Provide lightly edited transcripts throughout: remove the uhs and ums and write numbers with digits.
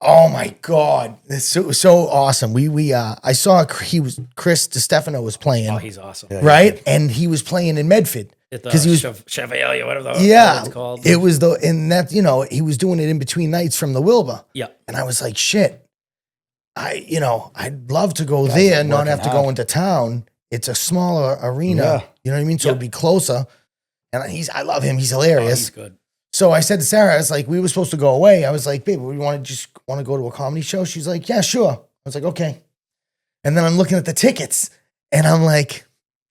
Oh my God. It's so awesome. I saw Chris DiStefano was playing. Oh, he's awesome. Right? And he was playing in Medford. Because he was Chevalier, whatever it's called. It was and that, he was doing it in between nights from the Wilbur. Yeah. And I was like, shit, I'd love to go there, not have to go into town. It's a smaller arena. Yeah. You know what I mean? So it'd be closer. And I love him. He's hilarious. He's good. So I said to Sarah, I was like, we were supposed to go away. I was like, babe, we want to go to a comedy show? She's like, yeah, sure. I was like, okay. And then I'm looking at the tickets and I'm like,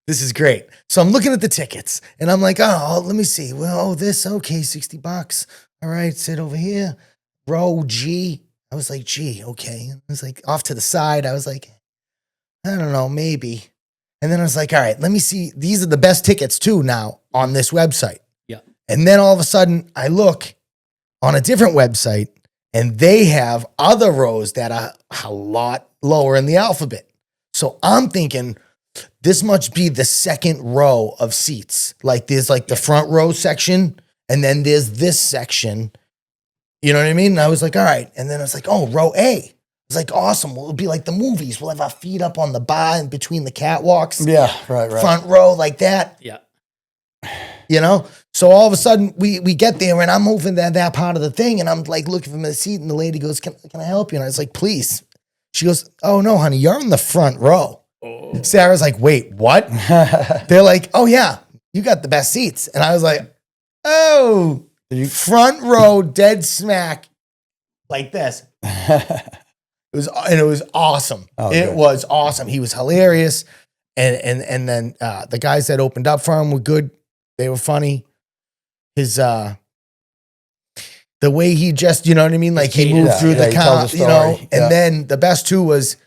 this is great. So I'm looking at the tickets and I'm like, oh, let me see. Well, okay, $60. All right, sit over here. Row G. I was like, G, okay. I was like, off to the side. I was like, I don't know, maybe. And then I was like, all right, let me see. These are the best tickets too now on this website. Yeah. And then all of a sudden I look on a different website and they have other rows that are a lot lower in the alphabet. So I'm thinking, this must be the second row of seats. Like there's like the front row section and then there's this section. You know what I mean? And I was like, all right. And then I was like, oh, row A. I was like, awesome. Well, it'll be like the movies. We'll have our feet up on the bar in between the catwalks. Yeah, right. Front row like that. Yeah. So all of a sudden we get there and I'm moving that part of the thing and I'm like looking for my seat and the lady goes, can I help you? And I was like, please. She goes, oh no, honey, you're in the front row. Oh. Sarah's like, wait, what? They're like, oh yeah, you got the best seats. And I was like, oh, front row, dead smack, like this. It was awesome. Oh, it was awesome. He was hilarious. And then the guys that opened up for him were good. They were funny. His the way he just, you know what I mean? Like he moved through the car, and then the best too was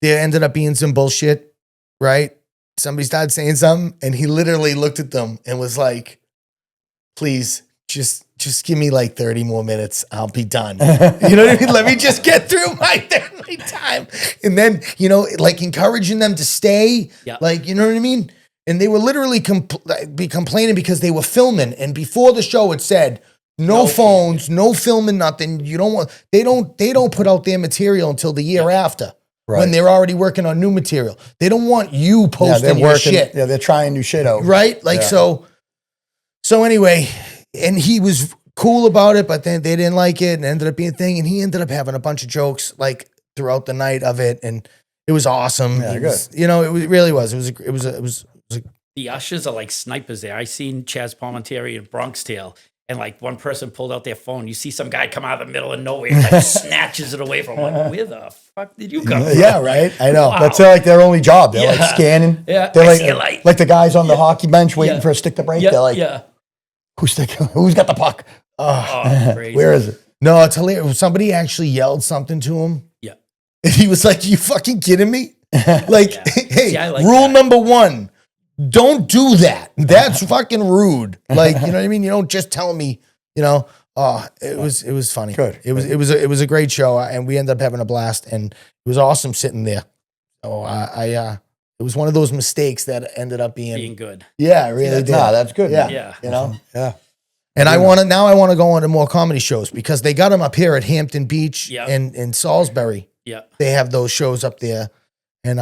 there ended up being some bullshit, right? Somebody started saying something and he literally looked at them and was like, please, just give me like 30 more minutes. I'll be done. You know what I mean? Let me just get through my time. And then, like encouraging them to stay. Yeah. Like, you know what I mean? And they were literally complaining because they were filming. And before the show, it said, no phones, no filming, nothing. They don't put out their material until the year after. Right. When they're already working on new material. They don't want you posting your shit. Yeah, they're trying new shit out. Right? Like, so anyway, and he was cool about it, but then they didn't like it and ended up being a thing. And he ended up having a bunch of jokes like throughout the night of it. And it was awesome. Yeah, it really was. It was the ushers are like snipers there. I seen Chaz Palminteri in Bronx Tale. And like one person pulled out their phone. You see some guy come out of the middle of nowhere and like snatches it away from him. Like, where the fuck did you come from? Yeah, right. I know. Wow. That's like their only job. They're like scanning. Yeah. They're like the guys on the hockey bench waiting for a stick to break. Yeah. They're like, who's got the puck? Crazy. Where is it? No, it's hilarious. Somebody actually yelled something to him. Yeah. And he was like, you fucking kidding me? Like, hey, like rule that. number 1. Don't do that. That's fucking rude. Like, you know what I mean? You don't just tell me, it was funny. Good. It was a great show and we ended up having a blast and it was awesome sitting there. So it was one of those mistakes that ended up being good. Yeah, it really did. Nah, that's good. Yeah. Yeah. Yeah. And I want to go on to more comedy shows because they got them up here at Hampton Beach and in Salisbury. Yeah. They have those shows up there. And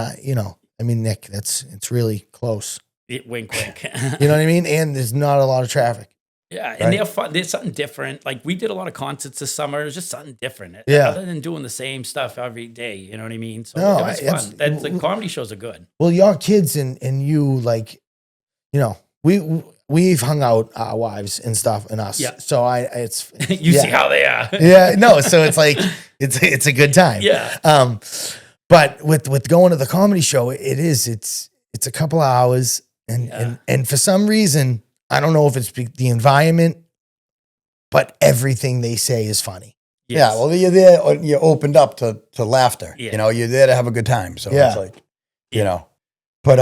Nick, it's really close. Wink, wink. You know what I mean? And there's not a lot of traffic. Yeah, and they're fun. There's something different. Like we did a lot of concerts this summer. It was just something different. Yeah. Other than doing the same stuff every day. You know what I mean? So no, it was fun. The comedy shows are good. Well, your kids and you, like, we've hung out our wives and stuff and us. Yeah. So it's you see how they are. Yeah. No. So it's like it's a good time. Yeah. But with going to the comedy show, it's a couple of hours, and for some reason, I don't know if it's the environment, but everything they say is funny. Yes. Yeah, well, you're there. You opened up to laughter. Yeah. You're there to have a good time. So it's like, But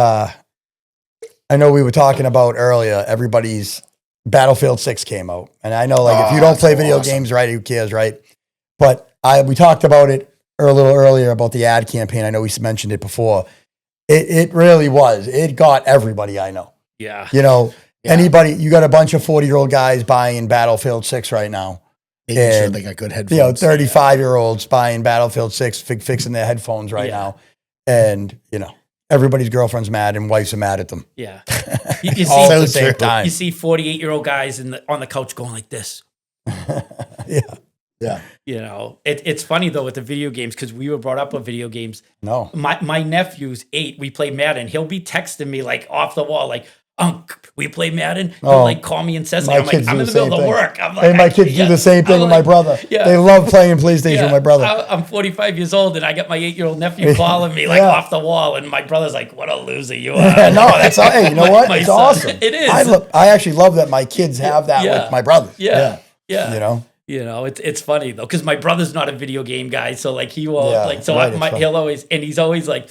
I know we were talking about earlier. Everybody's Battlefield 6 came out, and I know if you don't play video games, right? Who cares, right? But we talked about it a little earlier about the ad campaign. I know we mentioned it before. It really was. It got everybody I know. Yeah. Anybody, you got a bunch of 40-year-old guys buying Battlefield 6 right now. Making sure they got good headphones. You know, 35-year-olds buying Battlefield 6, fixing their headphones right now. And, you know, everybody's girlfriend's mad and wives are mad at them. Yeah. You All see, at the same time. You see 48-year-old guys on the couch going like this. Yeah. You know, it's funny though with the video games because we were brought up with video games. No. My nephew's 8. We play Madden. He'll be texting me like off the wall, like, we play Madden. He'll like call me incessantly. I'm like, I'm in the middle of work. I'm like, hey, my kids do the same thing with my brother. Yeah. They love playing PlayStation with my brother. I'm 45 years old and I got my 8-year-old nephew calling me like off the wall, and my brother's like, "What a loser you are!" No, that's hey, you know what? It's son. Awesome. It is. I actually love that my kids have that with my brother. Yeah. You know, it's funny though because my brother's not a video game guy, so like he won't like. So right, he'll always, and he's always like.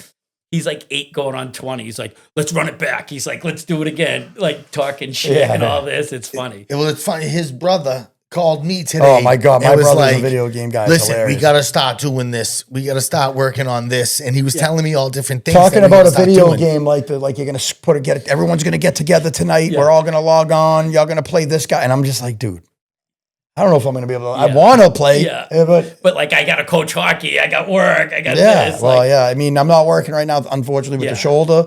He's like 8 going on 20. He's like, let's run it back. He's like, let's do it again. Like talking shit and all this. It's funny. Well, it's funny. His brother called me today. Oh my God. My brother's a video game guy. Listen, we got to start doing this. We got to start working on this. And he was telling me all different things. Talking about a video game like you're going to everyone's going to get together tonight. Yeah. We're all going to log on. Y'all going to play this guy. And I'm just like, dude. I don't know if I'm going to be able to. I want to play, but like I got to coach hockey. I got work. I got this. Well, I mean, I'm not working right now, unfortunately, with the shoulder,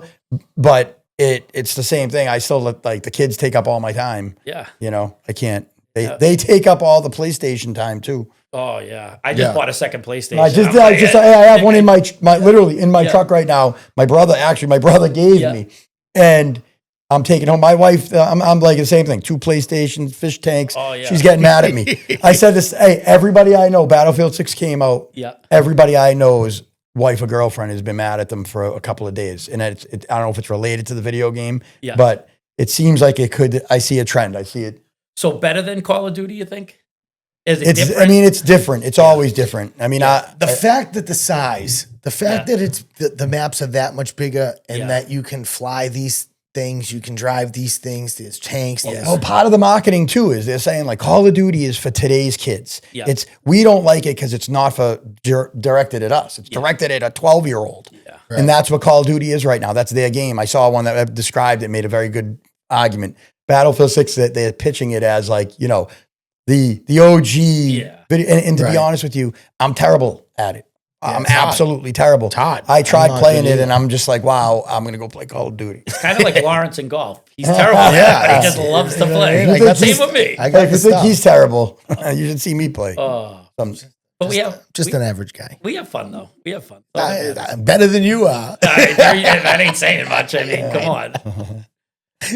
but it's the same thing. I still let like the kids take up all my time. Yeah, you know, I can't. They take up all the PlayStation time too. Oh yeah, I just bought a second PlayStation. I have one in my literally in my truck right now. My brother gave me, and I'm taking home my wife. I'm like the same thing. 2 PlayStations, fish tanks. Oh, yeah. She's getting mad at me. I said this. Hey, everybody I know, Battlefield 6 came out. Yeah. Everybody I know's wife or girlfriend has been mad at them for a couple of days, and I don't know if it's related to the video game. Yeah. But it seems like it could. I see a trend. I see it. So better than Call of Duty, you think? Is it different? I mean, it's different. It's always different. I mean, the fact that that it's the maps are that much bigger, and that you can fly these things, you can drive these things, there's tanks. Part of the marketing too is they're saying like Call of Duty is for today's kids. Yeah. We don't like it because it's not directed at us. It's directed at a 12-year-old. Yeah. Right. And that's what Call of Duty is right now. That's their game. I saw one that described it, made a very good argument. Battlefield 6, that they're pitching it as like, you know, the OG video. And to be honest with you, I'm terrible at it. I'm absolutely terrible. I tried playing it, and I'm just like, wow, I'm going to go play Call of Duty. It's kind of like Lawrence in golf. He's terrible at it, but he just loves to play. Same with me. If you think he's terrible, you should see me play. But we have an average guy. We have fun, though. We have fun. Better than you are. That ain't saying much. I mean, come on.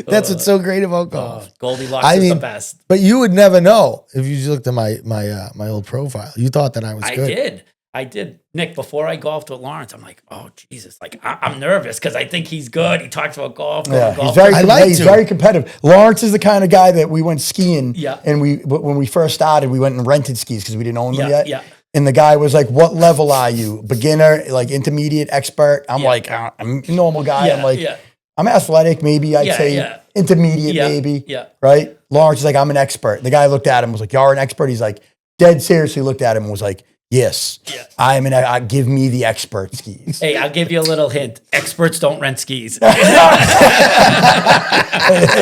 That's what's so great about golf. Goldilocks is the best. But you would never know if you just looked at my old profile. You thought that I was good. I did. Nick, before I golfed with Lawrence, I'm like, oh, Jesus. Like, I'm nervous because I think he's good. He talks about golf. He's very competitive. Lawrence is the kind of guy that we went skiing. Yeah. And when we first started, we went and rented skis because we didn't own them yet. Yeah. And the guy was like, what level are you? Beginner, like intermediate, expert? I'm like, I'm a normal guy. I'm like, I'm athletic, maybe I'd say intermediate, maybe. Yeah. Right? Lawrence is like, I'm an expert. The guy looked at him and was like, you're an expert? He's like, dead seriously looked at him and was like, yes, give me the expert skis. Hey, I'll give you a little hint. Experts don't rent skis. Hey,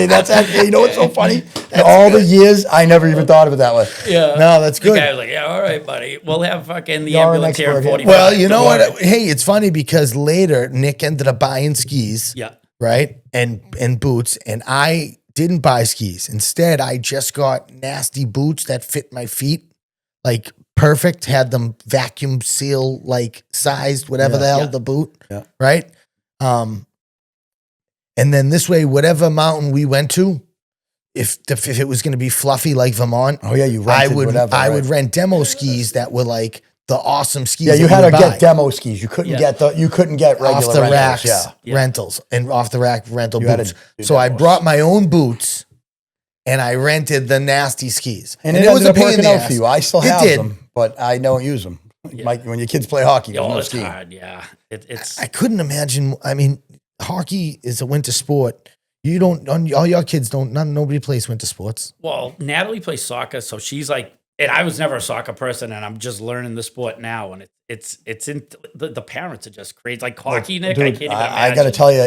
that's actually, you know what's so funny? In all the years, I never even thought of it that way. Yeah. No, that's good. The guy was like, all right, buddy. We'll have fucking the ambulance here in 45. Well, you know what? Hey, it's funny because later, Nick ended up buying skis. Yeah. Right? And boots. And I didn't buy skis. Instead, I just got nasty boots that fit my feet. Like, perfect, had them vacuum seal like sized, whatever the hell the boot, right? And then this way, whatever mountain we went to, if it was going to be fluffy like Vermont, I would rent demo skis that were like the awesome skis. Yeah, you had to get demo skis. You couldn't get regular off the racks rentals and off the rack rental boots. So I brought my own boots. And I rented the nasty skis. And it was a pain in the ass for you. I still have them, but I don't use them. Like when your kids play hockey, it's hard. Yeah, I couldn't imagine. I mean, hockey is a winter sport. You don't. All your kids don't. Nobody plays winter sports. Well, Natalie plays soccer, so she's like. And I was never a soccer person, and I'm just learning the sport now. And it's in the parents are just crazy. Like hockey, Nick. Dude, I can't even imagine. I got to tell you,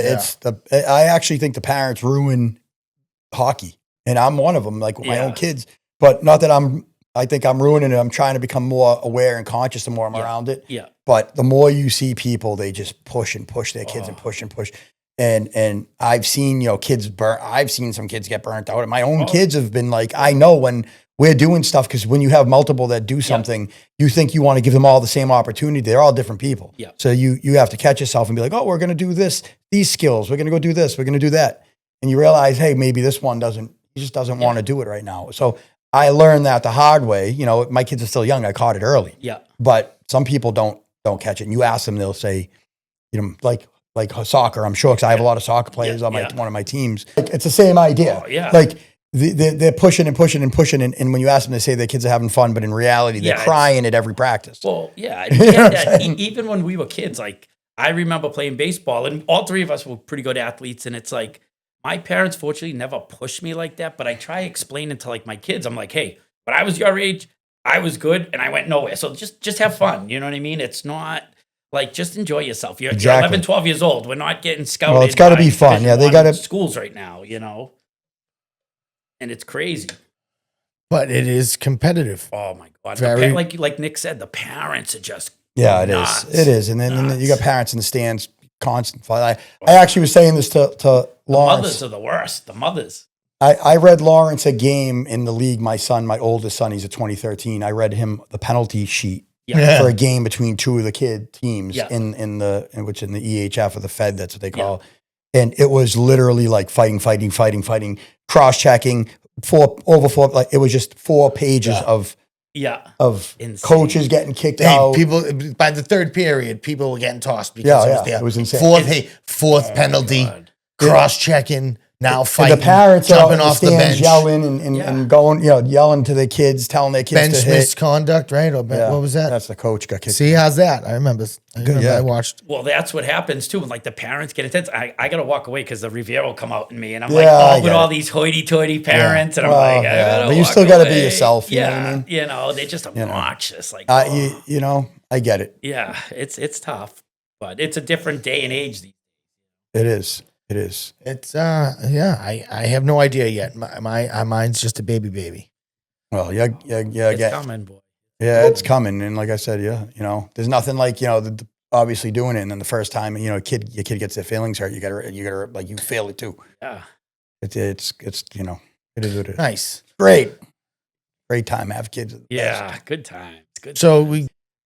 I actually think the parents ruin hockey. And I'm one of them, like with my own kids. But not that I'm I think I'm ruining it. I'm trying to become more aware and conscious the more I'm around it. Yeah. But the more you see people, they just push and push their kids and push and push. And I've seen, kids burn. I've seen some kids get burnt out. And my own kids have been like, I know when we're doing stuff, because when you have multiple that do something, you think you want to give them all the same opportunity. They're all different people. Yeah. So you have to catch yourself and be like, oh, we're going to do these skills. We're going to go do this. We're going to do that. And you realize, hey, maybe this one he just doesn't want to do it right now. So I learned that the hard way. My kids are still young. I caught it early. Yeah. But some people don't catch it. And you ask them, they'll say, like soccer, I'm sure, because I have a lot of soccer players on one of my teams. It's the same idea. Oh, yeah. Like they're pushing and pushing and pushing. And when you ask them, they say their kids are having fun, but in reality, they're crying at every practice. Well, yeah. You get that. Even when we were kids, like I remember playing baseball, and all three of us were pretty good athletes. And it's like, my parents fortunately never pushed me like that, but I try explaining to like my kids, I'm like, hey, when I was your age, I was good and I went nowhere. So just have fun. You know what I mean? It's not like, just enjoy yourself. You're 11, 12 years old. We're not getting scouted. Well, it's got to be fun. Yeah, they got to schools right now, and it's crazy. But it is competitive. Oh my God. Very, like Nick said, the parents are just nuts. It is. And then you got parents in the stands constant. I actually was saying this to Lawrence. The mothers are the worst. The mothers. I read Lawrence a game in the league. My oldest son, he's a 2013. I read him the penalty sheet for a game between two of the kid teams in the EHF or the Fed. That's what they call it. And it was literally like fighting, cross checking, four. Like it was just 4 pages of coaches getting kicked out. People by the third period, people were getting tossed because it was insane. Fourth penalty, cross checking. Now fighting, and the parents jumping off the bench, yelling and going, yelling to their kids, telling their kids bench to hit. Misconduct, right? Or what was that? That's the coach got kicked. See, how's that? I remember. I watched. Well, that's what happens too. When like the parents get intense, I got to walk away because the Riviera will come out in me, and I'm with all these hoity-toity parents, and I'm like, but you still got to be yourself. You know what I mean? They're just obnoxious. Like, I get it. Yeah, it's tough, but it's a different day and age. It is. It is. It's I have no idea yet. Mine's just a baby. Well, it's coming, boy. Yeah, it's coming, and like I said, there's nothing like obviously doing it, and then the first time your kid gets their feelings hurt, you gotta like you feel it too. Yeah, it's it is what it is. Nice, great time to have kids. Yeah, good time. Good. So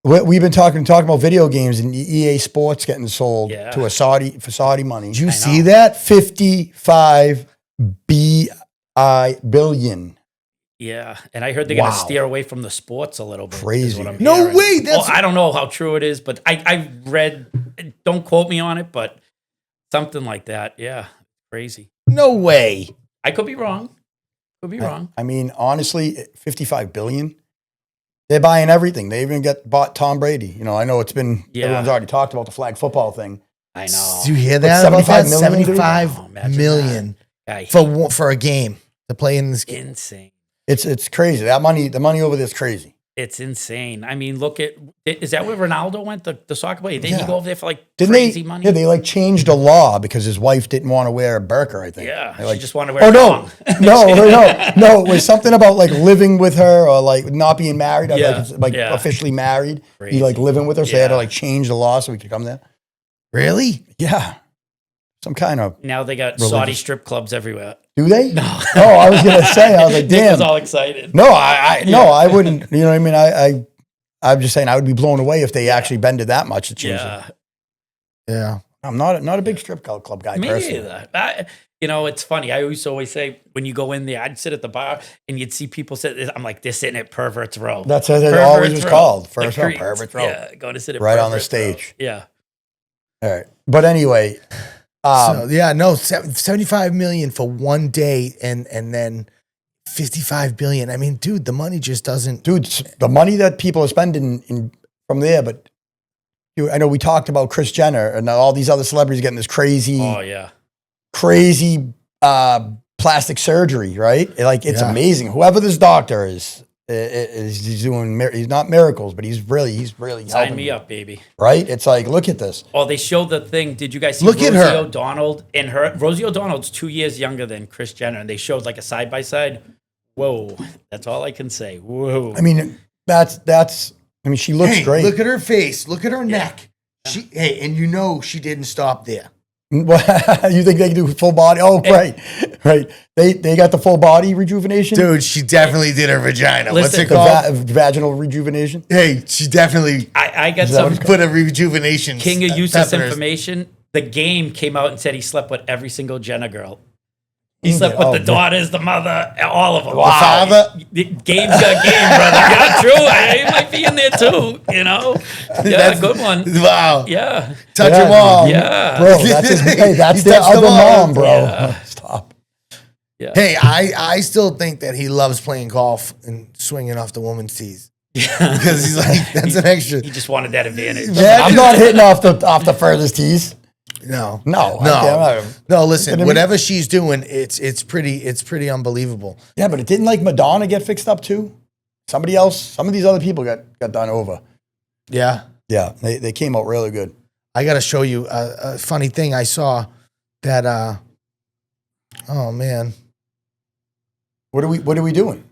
we've been talking about video games and EA Sports getting sold to for Saudi money. Did you see that? 55 billion. Yeah, and I heard they're going to steer away from the sports a little bit. Crazy. No way. I don't know how true it is, but I read, don't quote me on it, but something like that. Yeah, crazy. No way. I could be wrong. Wrong. I mean, honestly, 55 billion. They're buying everything. They even bought Tom Brady. I know it's been, everyone's already talked about the flag football thing. I know. Do you hear that? 75 million for a game to play in this game. Insane. It's crazy. The money over there is crazy. It's insane. I mean, is that where Ronaldo went, the soccer player? Didn't he go over there for crazy money? Yeah, they changed a law because his wife didn't want to wear a burqa, I think. Yeah, she just wanted to wear no. It was something about living with her or not being married. Officially married. Crazy. He living with her, so they had to change the law so he could come there. Really? Yeah. Some kind of now they got Saudi strip clubs everywhere. Do they? No. Oh, I was gonna say. I was like, damn. Nick was all excited. No, I wouldn't. You know what I mean? I'm just saying I would be blown away if they actually bended that much to change it. Yeah. I'm not a big strip club guy. Me personally. either. It's funny. I always say when you go in there, I'd sit at the bar and you'd see people sit. I'm like, they're sitting at Perverts Row. That's what it always was called. First row, Perverts Row. Yeah, going to sit at right on the stage. Row. Yeah. All right, but anyway. 75 million for one day and then 55 billion. I mean, dude, the money just doesn't. Dude, the money that people are spending from there, but I know we talked about Kris Jenner and all these other celebrities getting this crazy plastic surgery, right? It's amazing. Whoever this doctor is he's doing, he's not miracles, but he's really sign me up, baby. Right? It's like, look at this. Oh, they showed the thing. Did you guys see Rosie O'Donnell and her? Rosie O'Donnell's 2 years younger than Kris Jenner, and they showed a side by side. Whoa. That's all I can say. Whoa. I mean, she looks great. Look at her face. Look at her neck. And you know she didn't stop there. You think they can do full body? Oh, right. They got the full body rejuvenation? Dude, she definitely did her vagina. Listen, What's it called? Vaginal rejuvenation? Hey, she definitely I got some put a rejuvenation. king of useless information. The game came out and said he slept with every single Jenner girl. He slept with the daughters, the mother, all of them. Wow. The father? Game's got game, brother. Yeah, true. He might be in there too, you know? Yeah, good one. Wow. Yeah. Touch your mom. Yeah. Bro, that's their other mom, bro. Yeah. Stop. Yeah. Hey, I still think that he loves playing golf and swinging off the woman's tees. Because he's like, that's an extra. He just wanted that advantage. Yeah, I'm not hitting off the furthest tees. No. Listen, whatever she's doing, it's pretty unbelievable. Yeah, but it didn't like Madonna get fixed up too. Somebody else, some of these other people got done over. Yeah. Yeah, they came out really good. I got to show you a funny thing. I saw that. Oh man, what are we doing?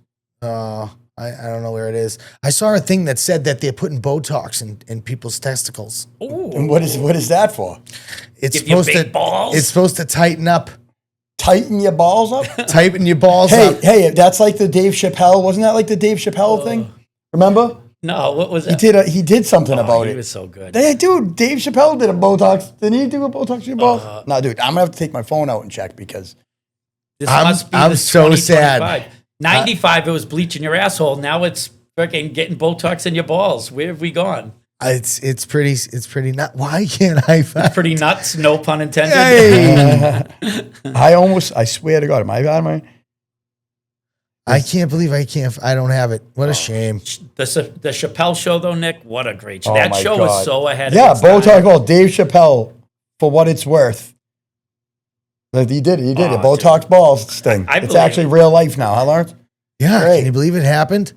I don't know where it is. I saw a thing that said that they're putting Botox in people's testicles. Ooh. And what is that for? It's Give you supposed big to. balls? It's supposed to tighten up. Tighten your balls up? Tighten your balls up. Hey, that's like the Dave Chappelle. Wasn't that like the Dave Chappelle thing? Remember? No, what was that? He did something about it. He was so good. Hey, dude, Dave Chappelle did a Botox. Didn't he do a Botox to your balls? No, dude, I'm gonna have to take my phone out and check because This must be I'm the so 2025. sad. 95, it was bleaching your asshole. Now it's freaking getting Botox in your balls. Where have we gone? It's pretty not. Why can't I find Pretty nuts, no pun intended. Hey. I swear to God, am I? I can't believe I don't have it. What a shame. The Chappelle show, though, Nick, what a great show. Oh That my show God. was so ahead Yeah, of its time. Botox. Oh, Dave Chappelle, for what it's worth. Like, he did it. Oh, Botox balls thing. I It's believe actually it. real life now, huh, Lawrence? Yeah, Great. can you believe it happened?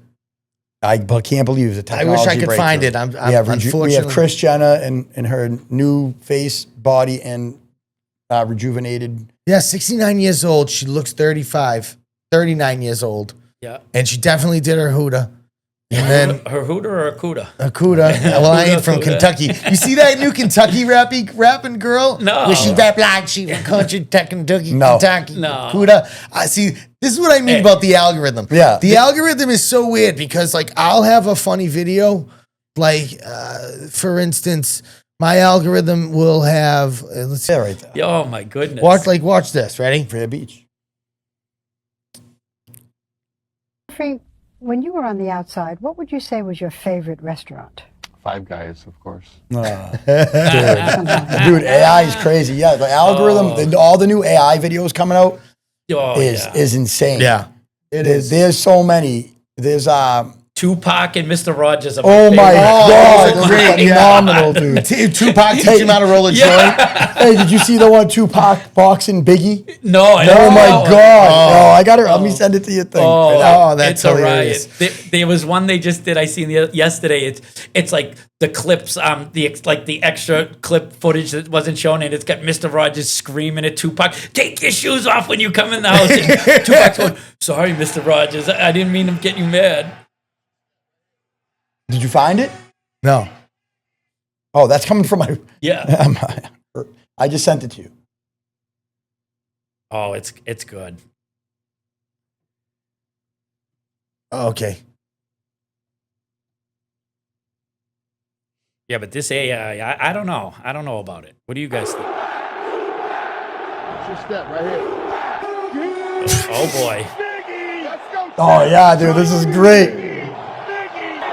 I can't believe the I technology wish I could find breakthrough. it. I'm we have unfortunately. Kris Jenner and her new face, body, and rejuvenated. Yeah, 69 years old. She looks 39 years old. Yeah. And she definitely did her hooter. And then Her hooter or a cuda? a cuda. Well, I ain't from Cuda. Kentucky. You see that new Kentucky rapping girl? No. Where she rap like she from country Kentucky. No. Kentucky. No. Cuda. I see. This is what I mean Hey. about the algorithm. Yeah. The algorithm is so weird because, like, I'll have a funny video. Like, for instance, my algorithm will have. Let's see. Yeah, right there. Oh, my goodness. Watch this. Ready? Fair Beach. Frank, when you were on the outside, what would you say was your favorite restaurant? Five Guys, of course. Dude, AI is crazy. Yeah, the algorithm, all the new AI videos coming out is insane. Yeah. It is. There's so many. There's Tupac and Mr. Rogers. Are oh my favorite. God, those are great. phenomenal, dude. Tupac teach him how to roll a joint. Hey, did you see the one Tupac boxing Biggie? No, I don't Oh know my that one. God! Oh, I got her. Let me send it to your thing. Oh, that's it's a hilarious. riot. There was one they just did. I seen yesterday. It's like the clips, the extra clip footage that wasn't shown, and it's got Mr. Rogers screaming at Tupac, "Take your shoes off when you come in the house." And Tupac's going, "Sorry, Mr. Rogers, I didn't mean to get you mad." Did you find it? No. Oh, that's coming from my. Yeah. I just sent it to you. Oh, it's good. Okay. Yeah, but this AI, I don't know. I don't know about it. What do you guys think? That's your step right here. Oh boy. Oh yeah, dude, this is great.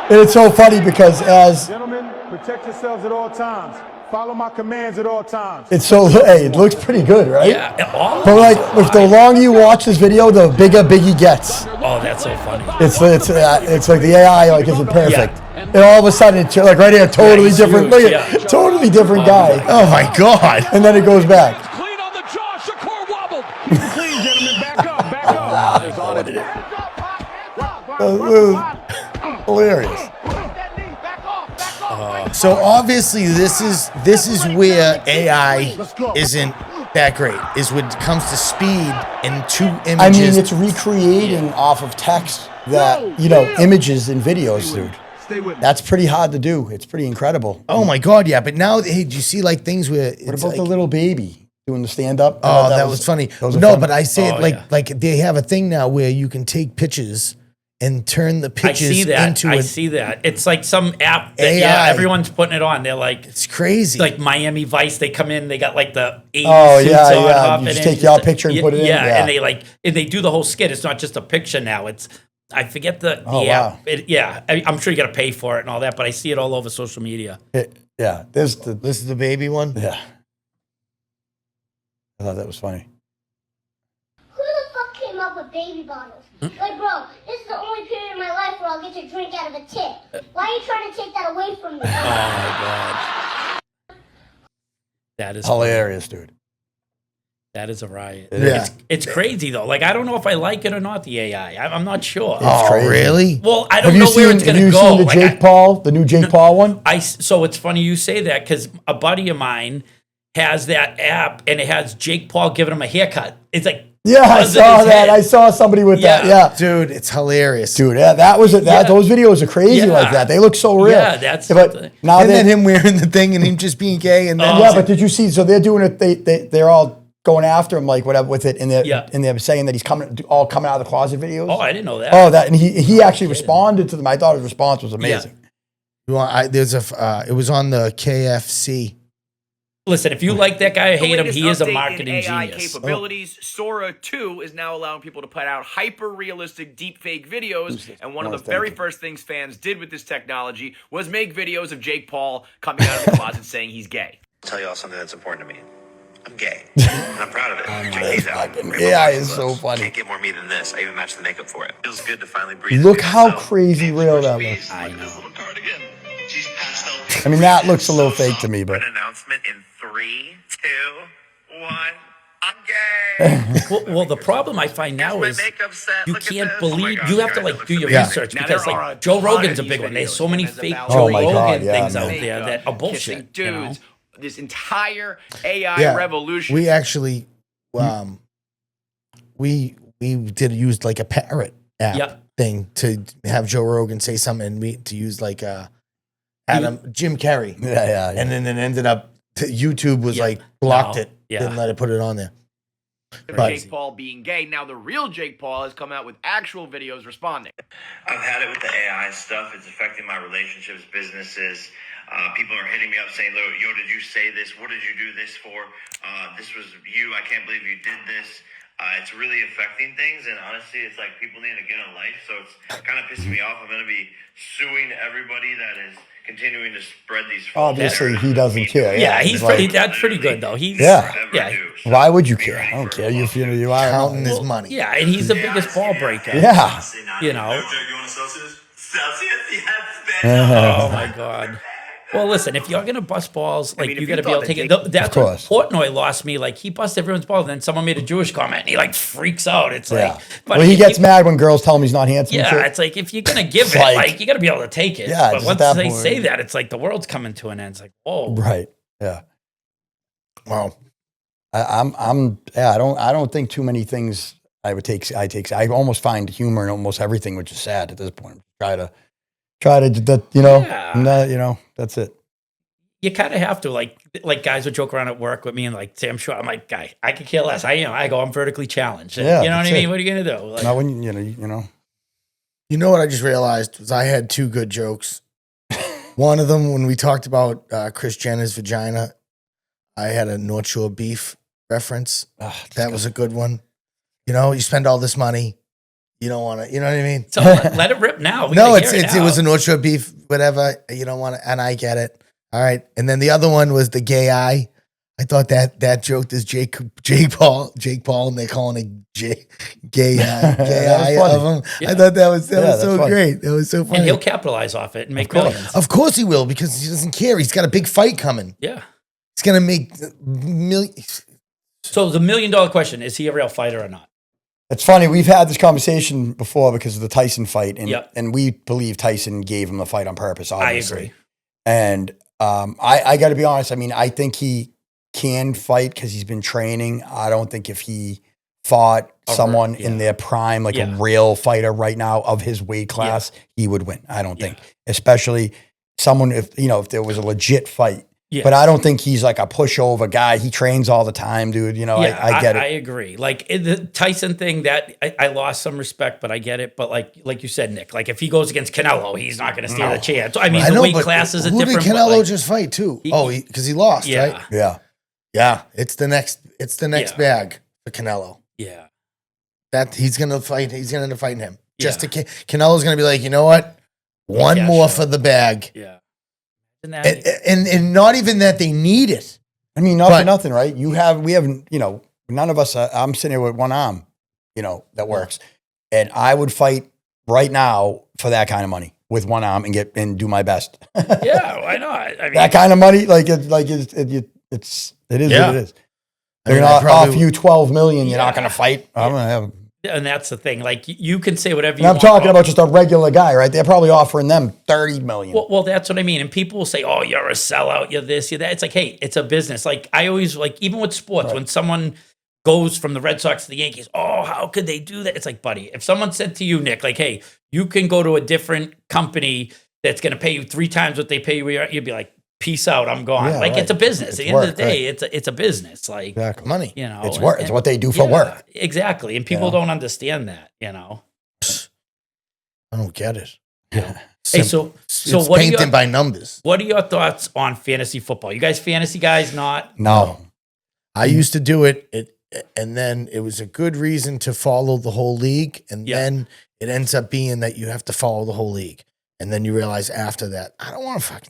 And it's so funny because Gentlemen, protect yourselves at all times. Follow my commands at all times. it looks pretty good, right? Yeah. All of But these like, are if the fine. longer you watch this video, the bigger Biggie gets. Oh, that's so funny. It's like the AI like isn't perfect. Yeah. And all of a sudden, it's like right here, totally he's different. huge, Look at yeah. totally different guy. Oh my God. And then it goes back. Clean on the jaw, Shakur wobbled. Clean, gentlemen, back up, back up. Hilarious. So obviously this is where AI isn't that great. Is when it comes to speed in 2 images. I mean, it's recreating off of text that, images and videos, dude. Stay with me. That's pretty hard to do. It's pretty incredible. oh my God, yeah. But now, hey, do you see like things where it's What about like, the little baby doing the stand-up? Oh, that was funny. those are No, fun. but I say it yeah. like they have a thing now where you can take pictures and turn the I pictures see that. into I a, see that. It's like some app that AI. everyone's putting it on. They're like, it's crazy. like Miami Vice. They come in, they got like the 80s Oh, suits yeah, on. yeah. hopping You just in, take your picture and put it in? Yeah, Yeah. and they do the whole skit. It's not just a picture now. It's I forget the Oh, app. wow. I'm sure you got to pay for it and all that, but I see it all over social media. There's the this is the baby one. yeah. I thought that was funny. Who the fuck came up with baby bottles? Like, bro, this is the only period in my life where I'll get to drink out of a tip. Why are you trying to take that away from me? Oh my god, that is Hilarious, dude. That is a riot. Yeah. It's crazy though. Like I don't know if I like it or not. The AI, I'm not sure. Oh, crazy. really? Well, I Have don't you know where seen? it's Have gonna you go. seen the Like, Jake Paul, the new Jake Paul one? So it's funny you say that because a buddy of mine has that app and it has Jake Paul giving him a haircut. It's like Yeah, I buzzing saw his that. head. I saw somebody with that. Yeah. Yeah. Dude, it's hilarious. Dude, yeah, that was it. Yeah. Those videos are crazy Yeah. like that. They look so real. Yeah, that's but something. now And they then him wearing the thing and him just being gay and then yeah, but did you see? So they're doing it. They're all going after him like whatever with it, and they're saying that he's coming out of the closet videos. Oh, I didn't know that. Oh, that and he actually responded to them. I thought his response was amazing. it was on the KFC. Listen, if you like that guy or hate him, latest he is a update in marketing AI genius. capabilities. Sora 2 is now allowing people to put out hyper-realistic deepfake videos, and one of the very first things fans did with this technology was make videos of Jake Paul coming out of the closet saying he's gay. I'll tell you all something that's important to me. I'm gay, and I'm proud of it. Check these out. AI is so funny. Can't get more me than this. I even matched the makeup for it. Feels good to finally breathe. Look into how myself. crazy real that looks. I know. She's passed out. I mean, that looks a little fake to me, but An announcement in 3, 2, 1. I'm gay. Well, the problem I find now My is makeup set. you Look at can't this. Oh my believe God, you have to guys, it like looks do your amazing. research Now, because there like are a Joe ton Rogan's a of big these one. There's videos, so many and it's fake about Joe Oh my Rogan God, yeah, things out man. there that are bullshit. Kissing dudes. This entire AI Yeah. revolution. We actually, we used like a parrot app Yeah. thing to have Joe Rogan say something and to use like Jim Carrey. yeah. And then it ended up, YouTube was Yeah. like blocked No. it. Yeah. Didn't let it put it on there. of But- Jake Paul being gay. Now the real Jake Paul has come out with actual videos responding. I've had it with the AI stuff. It's affecting my relationships, businesses. People are hitting me up saying, yo, did you say this? What did you do this for? This was you. I can't believe you did this. It's really affecting things. And honestly, it's like people need to get a life. So it's kind of pissing me off. I'm going to be suing everybody that is continuing to spread these false Obviously, narratives. he doesn't care. Yeah, he's it's pretty. like, That's pretty good though. He's Yeah. yeah. why would you care? I don't care. You feel you are Counting his money. Yeah, and he's the biggest ball breaker. Yeah. You know. You want a Celsius? Celsius? Yes, Oh my God. Well, listen, if you're gonna bust balls, like mean, you if got to you be able thought to take that it. That's Of what course. Portnoy lost me. Like he busted everyone's balls, and then someone made a Jewish comment, and he like freaks out. It's Yeah. like, but Well, he if gets you- mad when girls tell him he's not handsome. and Yeah, shit. it's like if you're gonna give It's it, like- like you got to be able to take it. Yeah, but just once at that they point. say that, it's like the world's coming to an end. It's like, whoa, Right. Yeah. Wow. I don't think too many things I almost find humor in almost everything, which is sad at this point. Try to, Yeah. that's it. you kind of have to like guys would joke around at work with me and like say I'm sure I'm like guy I could care less. I'm vertically challenged. And, Yeah, you know what that's I mean? it. What are you gonna do? Like, Not when you know. You know what I just realized was I had 2 good jokes. One of them, when we talked about Kris Jenner's vagina, I had a North Shore beef reference. That was a good one. You know, you spend all this money, you don't want to. You know what I mean? so let it rip now. We No, gotta hear it was a North Shore beef, whatever. You don't want to, and I get it. All right. And then the other one was the gay eye. I thought that joke is Jake Paul, and they're calling it gay eye funny. of him. Yeah. I thought that was that's so funny. great. That was so funny. and he'll capitalize off it and make millions. Of course he will, because he doesn't care. He's got a big fight coming. Yeah. He's gonna make millions. So the $1 million question: is he a real fighter or not? It's funny. We've had this conversation before because of the Tyson fight, and Yep. and we believe Tyson gave him the fight on purpose. Obviously, I agree. And I got to be honest. I mean, I think he can fight because he's been training. I don't think if he fought someone in their prime, like a real fighter right now of his weight class, he would win. I don't think, especially someone if there was a legit fight. Yeah. But I don't think he's like a pushover guy. He trains all the time, dude. I get it. I agree. Like the Tyson thing, that I lost some respect, but I get it. But like you said, Nick, like if he goes against Canelo, he's not going to stand a chance. I mean, the weight class is a different. Who did Canelo just fight too? Because he lost, right? Yeah. It's the next bag for Canelo. Yeah, that he's going to fight. He's going to end up fighting him. Canelo's going to be like, you know what? One more for the bag. Yeah. And not even that they need it. I mean, not for nothing, right? We haven't, none of us, I'm sitting here with one arm, that works. And I would fight right now for that kind of money with one arm and do my best. Yeah, why not? I mean, that kind of money, it is what it is. They're going to offer you $12 million. You're not going to fight. I'm going to have. And that's the thing. Like you can say whatever you want. I'm talking about just a regular guy, right? They're probably offering them $30 million. Well, that's what I mean. And people will say, "Oh, you're a sellout. You're this, you're that." It's like, hey, it's a business. Like I always even with sports, when someone goes from the Red Sox to the Yankees, oh, how could they do that? It's like, buddy, if someone said to you, Nick, like, hey, you can go to a different company that's going to pay you 3 times what they pay you, you'd be like, peace out, I'm gone. It's a business. At the end of the day, it's a business. Like exactly. Money. It's work. It's what they do for work. Exactly. And people don't understand that, I don't get it. Yeah. Hey, so it's what painted by numbers. What are your thoughts on fantasy football? You guys fantasy guys? Not? No. I used to do it, and then it was a good reason to follow the whole league, and then it ends up being that you have to follow the whole league. And then you realize after that, I don't want to fucking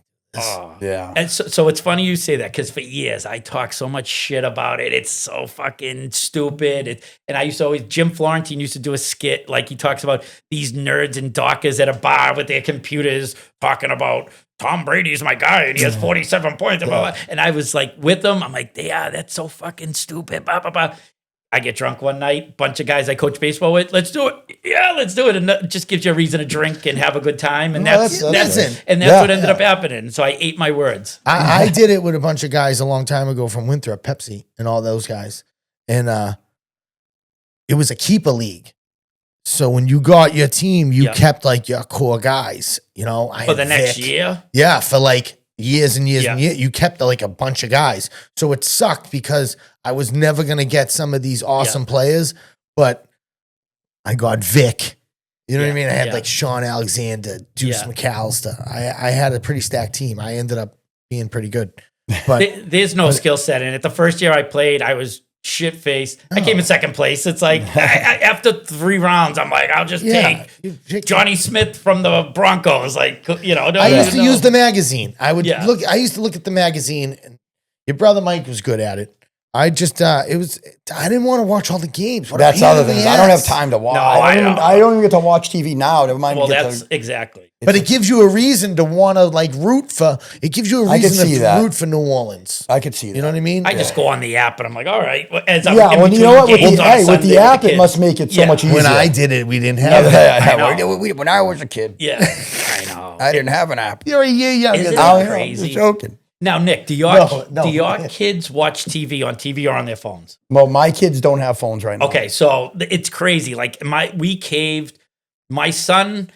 yeah. And so it's funny you say that because for years I talked so much shit about it. It's so fucking stupid. And I used to Jim Florentine used to do a skit like he talks about these nerds and dockers at a bar with their computers talking about Tom Brady's my guy and he has 47 points. Blah, blah, blah. And I was like with them. I'm like, yeah, that's so fucking stupid. Blah, blah, blah. I get drunk one night, bunch of guys I coach baseball with. Let's do it. Yeah, let's do it. And that just gives you a reason to drink and have a good time. And that's what ended up happening. So I ate my words. I did it with a bunch of guys a long time ago from Winthrop, Pepsi, and all those guys. And it was a keeper league. So when you got your team, you kept like your core guys. For the next year? Yeah, for like years and years and years. You kept like a bunch of guys. So it sucked because I was never going to get some of these awesome players, but I got Vic. You know what I mean? I had like Sean Alexander, Deuce McAllister. I had a pretty stacked team. I ended up being pretty good. But there's no skill set in it. The first year I played, I was shit-faced. I came in second place. It's like after 3 rounds, I'm like, I'll just take Johnny Smith from the Broncos. Like, I used to use the magazine. I used to look at the magazine, and your brother Mike was good at it. I just, I didn't want to watch all the games. That's other things. I don't have time to watch. No, I don't even get to watch TV now. Never mind. Well, that's exactly. But it gives you a reason to want to like root for. It gives you a reason to root for New Orleans. I could see that. You know what I mean? I just go on the app and I'm like, all right. As you know what? With the app, it must make it so much easier. When I did it, we didn't have it. When I was a kid. Yeah, I know. I didn't have an app. You're a year younger. Isn't that crazy? I'm joking. Now, Nick, do your kids watch TV on TV or on their phones? Well, my kids don't have phones right now. Okay, so it's crazy. Like we caved. My son,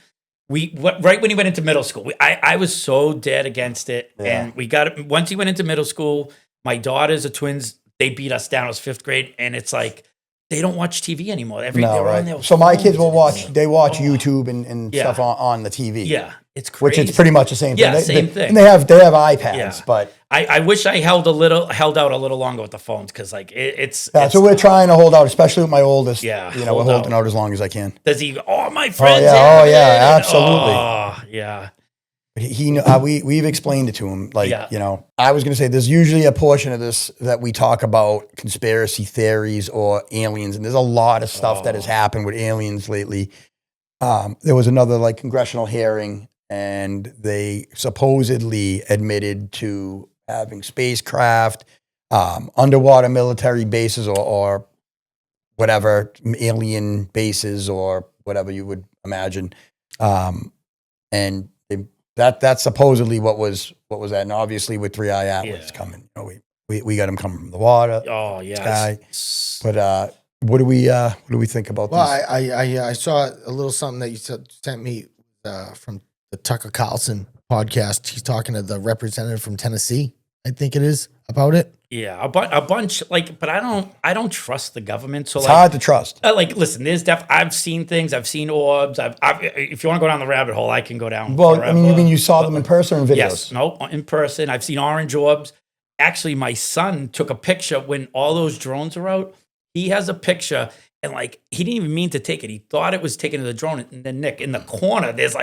right when he went into middle school, I was so dead against it, and we got it. Once he went into middle school, my daughters are twins. They beat us down. It was 5th grade, and it's like they don't watch TV anymore. They're on their so my kids will watch. They watch YouTube and stuff on the TV. Yeah. It's crazy. Which is pretty much the same thing. Yeah, same thing. And they have iPads, but I wish I held out a little longer with the phones because like it's. That's what we're trying to hold out, especially with my oldest. Yeah, we're holding out as long as I can. Does he? Oh, my friends. Absolutely. Oh, yeah. We've explained it to him. Like, I was going to say there's usually a portion of this that we talk about conspiracy theories or aliens, and there's a lot of stuff that has happened with aliens lately. There was another like congressional hearing, and they supposedly admitted to having spacecraft, underwater military bases or whatever, alien bases or whatever you would imagine. And that's supposedly what was that. And obviously with 3i Atlas coming, We got them coming from the water. Oh yeah. Sky. But what do we think about Well, these? I saw a little something that you sent me from the Tucker Carlson podcast. He's talking to the representative from Tennessee, I think it is, about it. Yeah, a bunch but I don't trust the government. So It's hard to trust. Listen, I've seen things. I've seen orbs. If you want to go down the rabbit hole, I can go down. Well, forever. I mean, you saw them in person or in videos? Yes, no, in person. I've seen orange orbs. Actually, my son took a picture when all those drones were out. He has a picture, and he didn't even mean to take it. He thought it was taken to the drone. And then Nick, in the corner, there's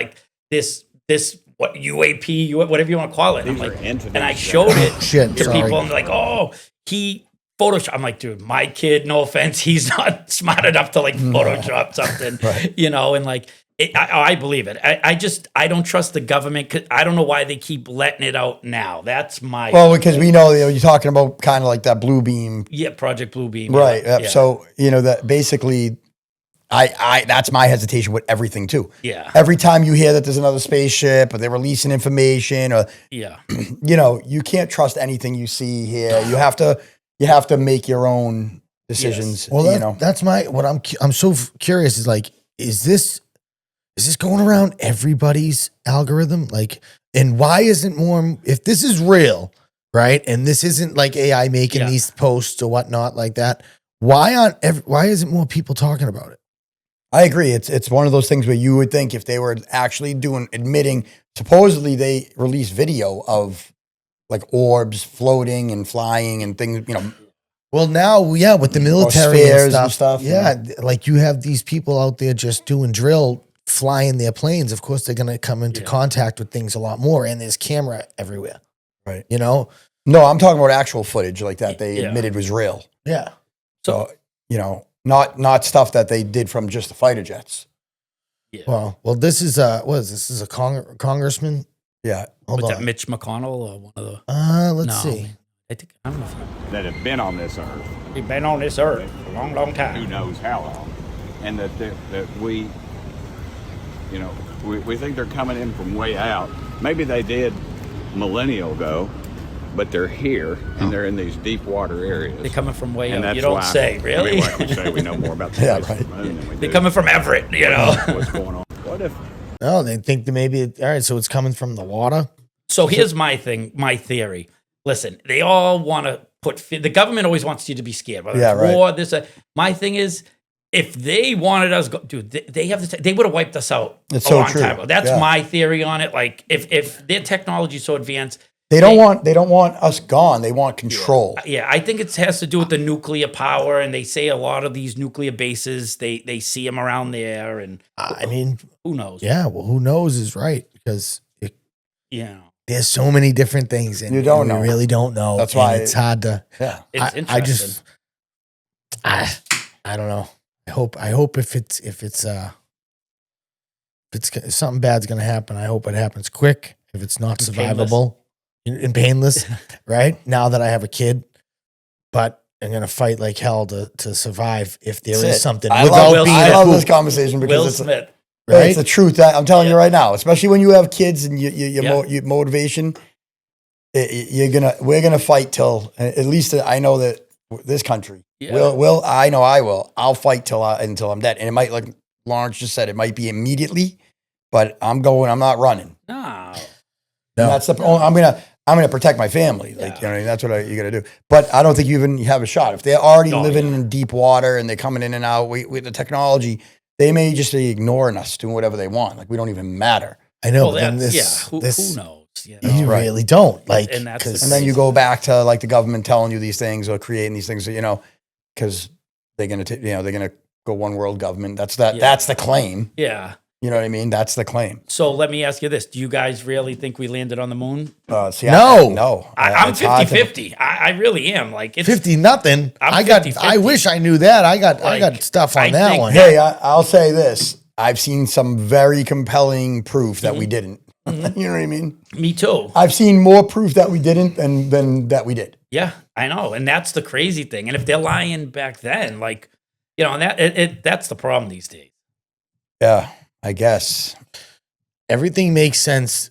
this what UAP, whatever you want to call it. And I showed it to people. And they're like, oh, he Photoshop. I'm like, dude, my kid, no offense, he's not smart enough to Photoshop something, right. And I believe it. I don't trust the government. 'Cause I don't know why they keep letting it out now. That's my because we know you're talking about kind of like that blue beam, Project Blue Beam, right? Yeah. So that basically, I that's my hesitation with everything too. Yeah. Every time you hear that there's another spaceship or they're releasing information or you can't trust anything you see here. You have to make your own decisions. Yes. Well, that's I'm so curious is this going around everybody's algorithm? And why isn't more, if this is real, right? And this isn't AI making these posts or whatnot like that. Why isn't more people talking about it? I agree. It's one of those things where you would think if they were actually admitting, supposedly they released video of orbs floating and flying and things, Well, now, with the military and stuff. Yeah, you have these people out there just doing drill, flying their planes. Of course, they're going to come into contact with things a lot more, and there's camera everywhere. Right. No, I'm talking about actual footage that they admitted was real. Yeah. So, not stuff that they did from just the fighter jets. Yeah. Well, this is this is a congressman. Yeah. Hold Was on. that Mitch McConnell or one of the? Let's see. I don't know if that have been on this earth. He's been on this earth for a long, long time. Who knows how long? And that we think they're coming in from way out. Maybe they did millennial ago, but they're here and they're in these deep water areas. They're coming from way and out. You don't say, really? We say we know more about the Yeah, place of right. the moon than we do. They're coming from Everett, What's going on? What if? No, they think that maybe all right. So it's coming from the water. So here's my theory. Listen, they all want to the government always wants you to be scared. Whether it's war, my thing is, if they wanted us, they have they would have wiped us out a long time ago. That's my theory on it. If their technology is so advanced, they don't want us gone. They want control. Yeah, I think it has to do with the nuclear power, and they say a lot of these nuclear bases, they see them around there, and I mean, who knows? Yeah, well, who knows is right because there's so many different things, and you don't know. We really don't know. That's why it's hard to. Yeah, it's interesting. I don't know. I hope if something bad's gonna happen, I hope it happens quick. If it's not survivable and painless, right? Now that I have a kid, but I'm gonna fight like hell to survive if there is something. I love this conversation because Will Smith. Right? It's the truth. I'm telling you right now, especially when you have kids and your motivation, we're gonna fight till at least I know that this country will. I know I will. I'll fight until I'm dead. And it might, like Lawrence just said, it might be immediately, but I'm not running. No. That's I'm gonna protect my family. That's what you got to do. But I don't think you even have a shot if they're already living in deep water and they're coming in and out with the technology. They may just be ignoring us, doing whatever they want. Like we don't even matter. I know. Well, but then who knows? You really don't. And then you go back to like the government telling you these things or creating these things, because they're gonna go one world government. That's the claim. Yeah. You know what I mean? That's the claim. So let me ask you this. Do you guys really think we landed on the moon? No. I'm 50-50. I really am. Like it's 50-0. I wish I knew that. I got stuff on that one. Hey, I'll say this. I've seen some very compelling proof that we didn't. Mm-hmm. You know what I mean? Me too. I've seen more proof that we didn't than that we did. Yeah, I know. And that's the crazy thing. And if they're lying back then, and that's the problem these days. Yeah. I guess everything makes sense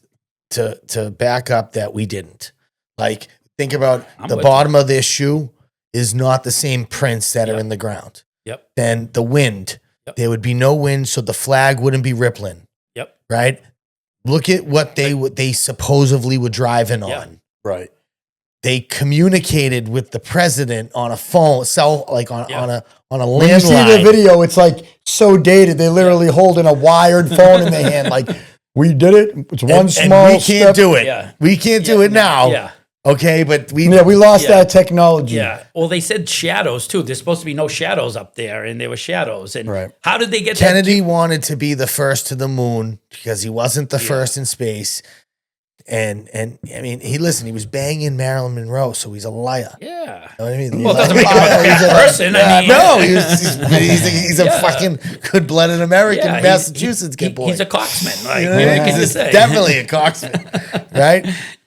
to back up that we didn't. Like think about the bottom of their shoe is not the same prints that are in the ground. Yep. Then the wind, there would be no wind, so the flag wouldn't be rippling. Yep. Right? Look at what they supposedly were driving on. Right. They communicated with the president on a phone, on a landline. When you see the video, it's like so dated. They literally holding a wired phone in their hand, like we did it. It's one small. And we can't step. do it. We can't do it now. Yeah. Okay, but we lost that technology. Yeah. Well, they said shadows too. There's supposed to be no shadows up there, and there were shadows. And how did they get Kennedy wanted to be the first to the moon because he wasn't the first in space. And I mean, he was banging Marilyn Monroe, so he's a liar. Yeah. You know what I mean? Well, it doesn't make him a bad person. I mean, no, he's a fucking good-blooded American Massachusetts kid boy. He's a cocksman. Like, he's definitely a cocksman, right?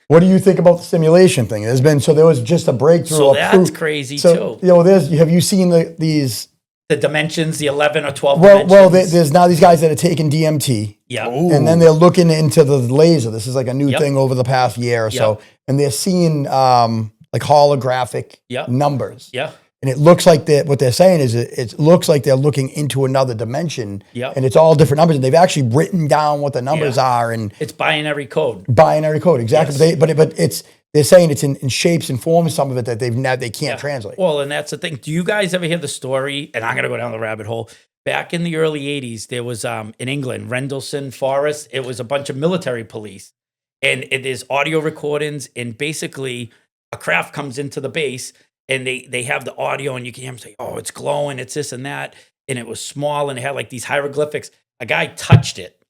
What do you think about the simulation thing? There was just a breakthrough. So that's crazy too. Have you seen these? The dimensions, the 11 or 12 dimensions? Well, dimensions. there's now these guys that are taking DMT. Yeah. And then they're looking into the laser. This is like a new thing over the past year or so. And they're seeing like holographic numbers. Yeah. And it looks like what they're saying is it looks like they're looking into another dimension. Yep. And it's all different numbers. And they've actually written down what the numbers are. And it's binary code. Binary code, exactly. Yes. But they're saying it's in shapes and forms, some of it that they can't translate. Well, and that's the thing. Do you guys ever hear the story? And I'm going to go down the rabbit hole. Back in the early 80s, there was in England, Rendlesham Forest. It was a bunch of military police. And there's audio recordings. And basically, a craft comes into the base. And they have the audio. And you can hear them say, oh, it's glowing. It's this and that. And it was small. And it had like these hieroglyphics. A guy touched it,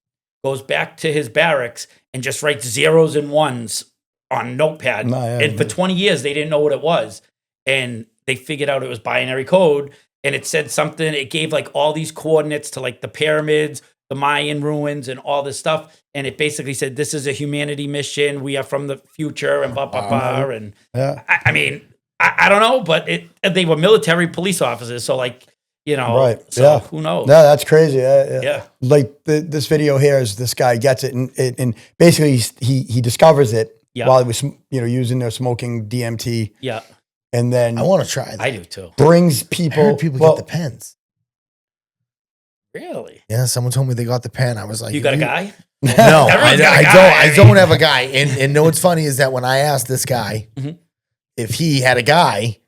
goes back to his barracks, and just writes zeros and ones on notepad. And for 20 years, they didn't know what it was. And they figured out it was binary code. And it said something, it gave like all these coordinates to like the pyramids, the Mayan ruins, and all this stuff. And it basically said, this is a humanity mission. We are from the future, and blah, blah, blah. And I mean, I don't know, but they were military police officers. So like, right. So who knows? No, that's crazy. Yeah. Like this video here is this guy gets it and basically he discovers it. While he was, using their smoking DMT. Yeah. And then I want to try that. I do too. Brings people. I heard people get the pens. Really? Yeah. Someone told me they got the pen. I was like, you got a guy? No, I don't have a guy. And know what's funny is that when I asked this guy if he had a guy,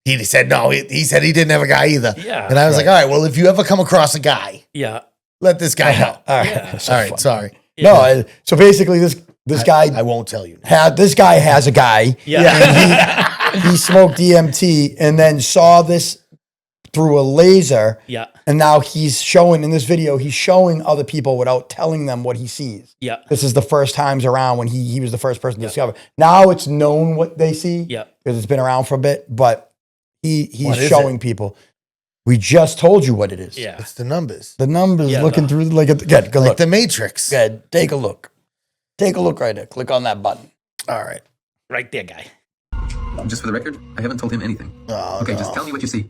he said no. He said he didn't have a guy either. Yeah. And I was like, all right, well, if you ever come across a guy, let this guy know. All right. Yeah. So all right. Sorry. Yeah. No. So basically, this guy. I won't tell you. This guy has a guy. Yeah. And he smoked DMT and then saw this through a laser. Yeah. And now he's showing in this video, he's showing other people without telling them what he sees. Yeah. This is the first times around when he was the first person to discover. Now it's known what they see. Yeah. Because it's been around for a bit, but he's showing people. We just told you what it is. Yeah. It's the numbers. The numbers looking through good like look. the Matrix. Good. Take a look. Take a look right there. Click on that button. All right. Right there, guy. Just for the record, I haven't told him anything. Oh, okay, just tell me what you see.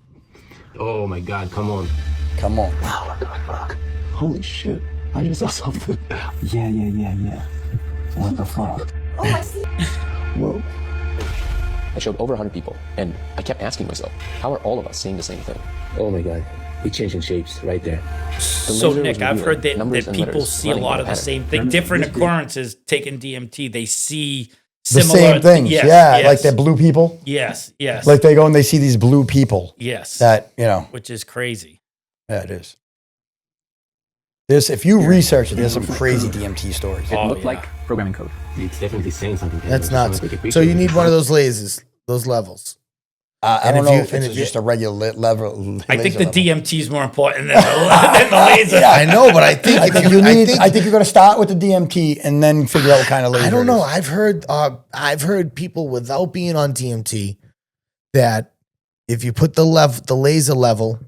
Oh my God, come on. Come on. Wow, what the fuck? Holy shit. I just saw something. Yeah. What the fuck? Oh, I see. Whoa. I showed over 100 people, and I kept asking myself, how are all of us seeing the same thing? Oh my God. We're changing shapes right there. So Nick, I've heard that people see a lot of the same thing. Different occurrences taking DMT, they see similar the same things. Yes. Like they're blue people. Yes. Like they go and they see these blue people. Yes. That, which is crazy. Yeah, it is. If you research it, there's some crazy DMT stories. It looked like programming code. It's definitely saying something. That's nuts. So you need one of those lasers, those levels. I don't know if it's just a regular level. I think the DMT is more important than the laser. Yeah, I know, but I think I think you're going to start with the DMT and then figure out what kind of laser. I don't know. I've heard people without being on DMT that if you put the laser level,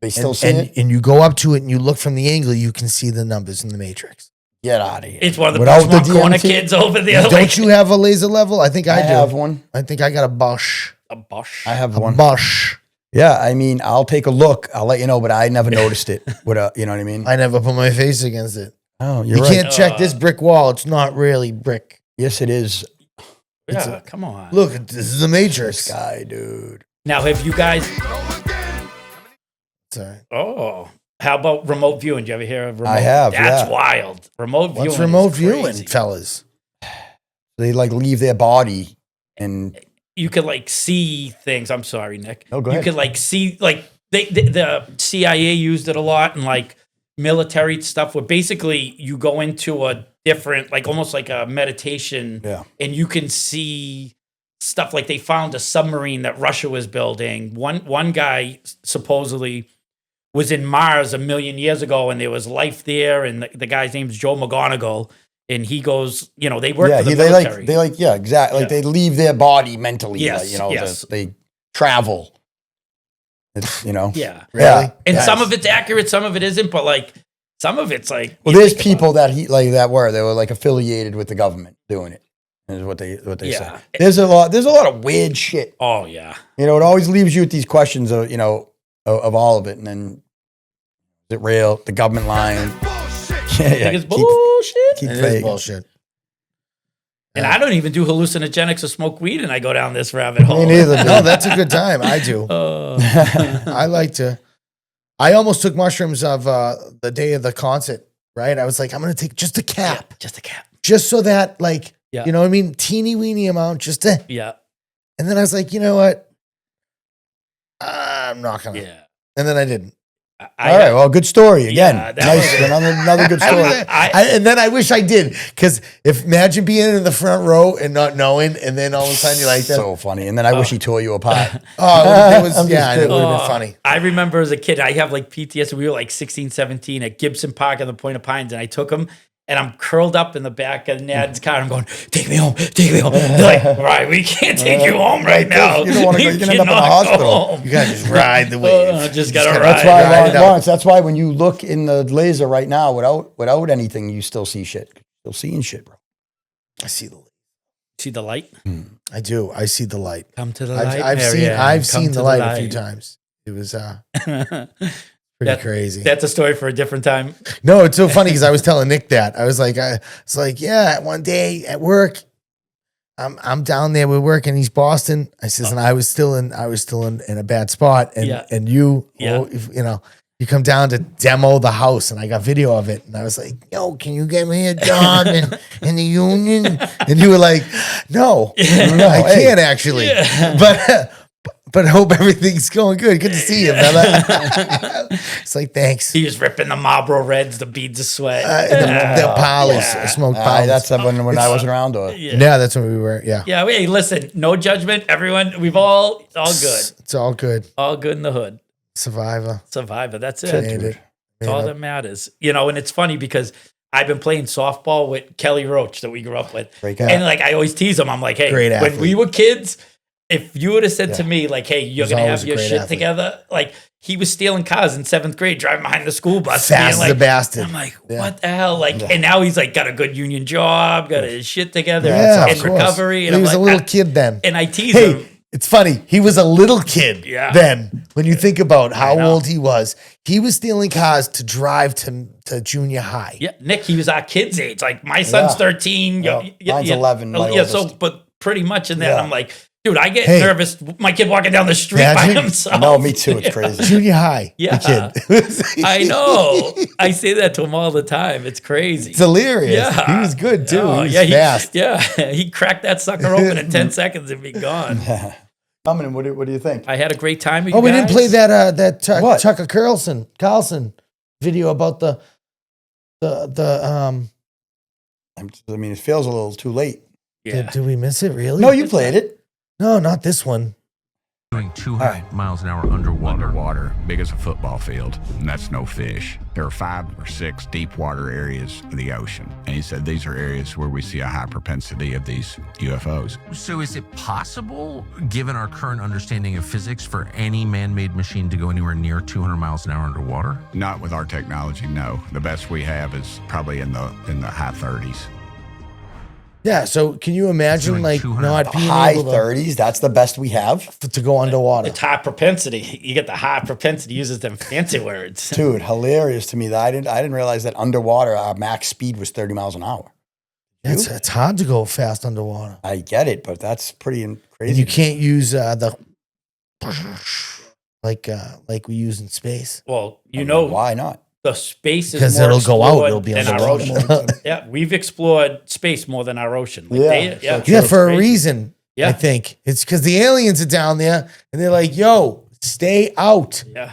they still see it, and you go up to it and you look from the angle, you can see the numbers in the Matrix. Get out of here. It's one of the best corner kids over there. Don't you have a laser level? I think I do. have one. I think I got a Bosch. A Bosch? I have one. Bosch. Yeah, I mean, I'll take a look. I'll let you know, but I never noticed it. You know what I mean? I never put my face against it. Oh, you can't check this brick wall. It's not really brick. Yes, it is. Yeah, come on. Look, this is the Matrix. This guy, dude. Now, have you guys? Sorry. Oh, how about remote viewing? Do you ever hear of remote? I have. That's wild. Remote viewing. What's remote is viewing, crazy. fellas? They like leave their body and You could like see things. I'm sorry, Nick. No, go You ahead. could like see like the CIA used it a lot and like military stuff where basically you go into a different, like almost like a meditation, and you can see stuff. Like they found a submarine that Russia was building. One guy supposedly was in Mars 1 million years ago, and there was life there. And the guy's name's Joe McGonigal, and he goes, you know, they work for the military. Exactly. Like they leave their body mentally. Yes, you know, yes. they travel. It's, you know, Yeah. Really? And Yes. some of it's accurate, some of it isn't, but like some of it's like Well, there's people that they were like affiliated with the government doing it. Is what they say. There's a lot of weird shit. Oh yeah. You know, it always leaves you with these questions of, you know, of all of it, and then is it real? The government lying? Think it's bullshit. Keep It is fake. bullshit. And I don't even do hallucinogenics or smoke weed, and I go down this rabbit hole. Me neither. Dude. No, that's a good time. I do. I like to. I almost took mushrooms of the day of the concert, right? I was like, I'm going to take just a cap. Just a cap. Just so that, like, Yeah. you know what I mean? Teeny weeny amount, just to. Yeah. And then I was like, you know what? I'm not going to. Yeah. And then I didn't. All right. Well, good story again. Yeah, that Nice. was- Another good story. And then I wish I did, because imagine being in the front row and not knowing, and then all of a sudden you're like, that. So funny. And then I wish he tore you apart. Oh, it was, I'm just yeah, and it kidding. would have been funny. I remember as a kid, I have like PTSD. We were like 16, 17 at Gibson Park on the Point of Pines, and I took him, and I'm curled up in the back of Nad's car. I'm going, take me home, take me home. They're like, right, we can't take you home right now. You don't want to go. You're going to end up in a cannot go hospital. home. You got to just ride the wave. Just got to That's ride. why, it out. Lawrence, that's why when you look in the laser right now without anything, you still see shit. Still seeing shit, bro. I see the light. See the light? I do. I see the light. Come to the light. I've Marianne. seen Come the to light a few times. It was pretty crazy. That's a story for a different time. No, it's so funny because I was telling Nick that. I was like, yeah, one day at work, I'm down there with work, and he's Boston. I says, and I was still in a bad spot, and you, you know, you come down to demo the house, and I got video of it, and I was like, yo, can you get me a job in the union? And you were like, no, I can't actually, but I hope everything's going good. Good to see you, brother. It's like, thanks. He was ripping the Marlboro Reds, the beads of sweat. The Polly's, smoked Polly's. That's when I wasn't around. Or Yeah, that's when we were. Yeah, Yeah, hey, listen, no judgment. Everyone, it's all good. It's all good. All good in the hood. Survivor. That's it. Made it. That's all that matters. You know, and it's funny because I've been playing softball with Kelly Roach that we grew up with. Great guy. And like I always tease him. I'm like, hey, Great when athlete. we were kids, if you would have said to me, like, hey, you're He's going to always have a your great shit athlete. together, like he was stealing cars in 7th grade, driving behind the school bus. Fast being as like, a bastard. I'm like, what the hell? Like, and now he's like got a good union job, got his shit together, Yeah, in of course. recovery. And He I'm was like, a little kid then. And I tease Hey, him. it's funny. He was a little kid then. When you think about how old he was was stealing cars to drive to junior high. Yeah, Nick, he was our kid's age. Like my son's 13. Mine's 11. my Yeah, so oldest. but pretty much in that, Yeah. I'm like, dude, I get Hey. nervous. My kid walking down the street Imagine. by himself. No, me too. It's crazy. Junior high. Yeah. The kid. I know. I say that to him all the time. It's crazy. It's hilarious. Yeah. He was good too. Oh, he was yeah, fast. he cracked that sucker open in 10 seconds and be gone. Coming. What do you think? I had a great time with Oh, you we didn't guys. play that What? Tucker Carlson video about the I mean, it feels a little too late. Yeah. Did we miss it really? No, you played it. No, not this one. Doing 200 miles an hour underwater. Underwater, big as a football field, and that's no fish. There are 5 or 6 deep water areas of the ocean. And he said these are areas where we see a high propensity of these UFOs. So is it possible, given our current understanding of physics, for any man-made machine to go anywhere near 200 miles an hour underwater? Not with our technology, no. The best we have is probably in the high 30s. Yeah, so can you imagine Doing like 200 not being High able 30s. That's the best we have. to go underwater? It's high propensity. You get the high propensity, uses them fancy words. Dude, hilarious to me that I didn't realize that underwater our max speed was 30 miles an hour. It's hard to go fast underwater. I get it, but that's pretty crazy. And you can't use the like we use in space. Well, you know why not? The space is because more it'll go out. It'll explored be than our underwater. ocean. Yeah, we've explored space more than our ocean. Like For a reason. Yeah. I think it's because the aliens are down there and they're like, "Yo, stay out." Yeah.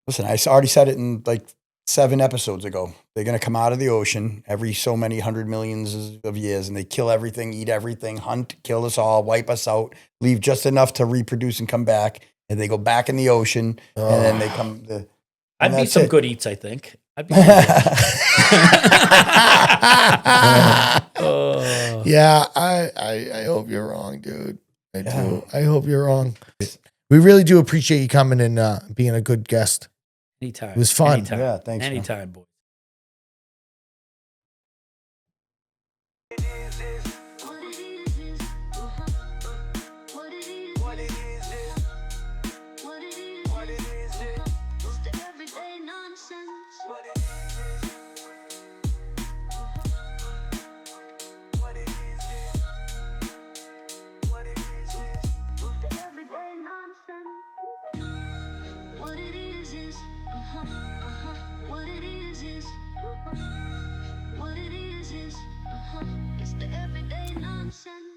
Listen, I already said it in like 7 episodes ago. They're going to come out of the ocean every so many 100 millions of years, and they kill everything, eat everything, hunt, kill us all, wipe us out, leave just enough to reproduce and come back, and they go back in the ocean, and then they come. I'd be some good eats, I think. I'd be Yeah, I hope you're wrong, dude. I do. I hope you're wrong. We really do appreciate you coming and being a good guest. Anytime. It was fun. Anytime. Yeah, thanks. Anytime, boy. What it is, it's the everyday nonsense.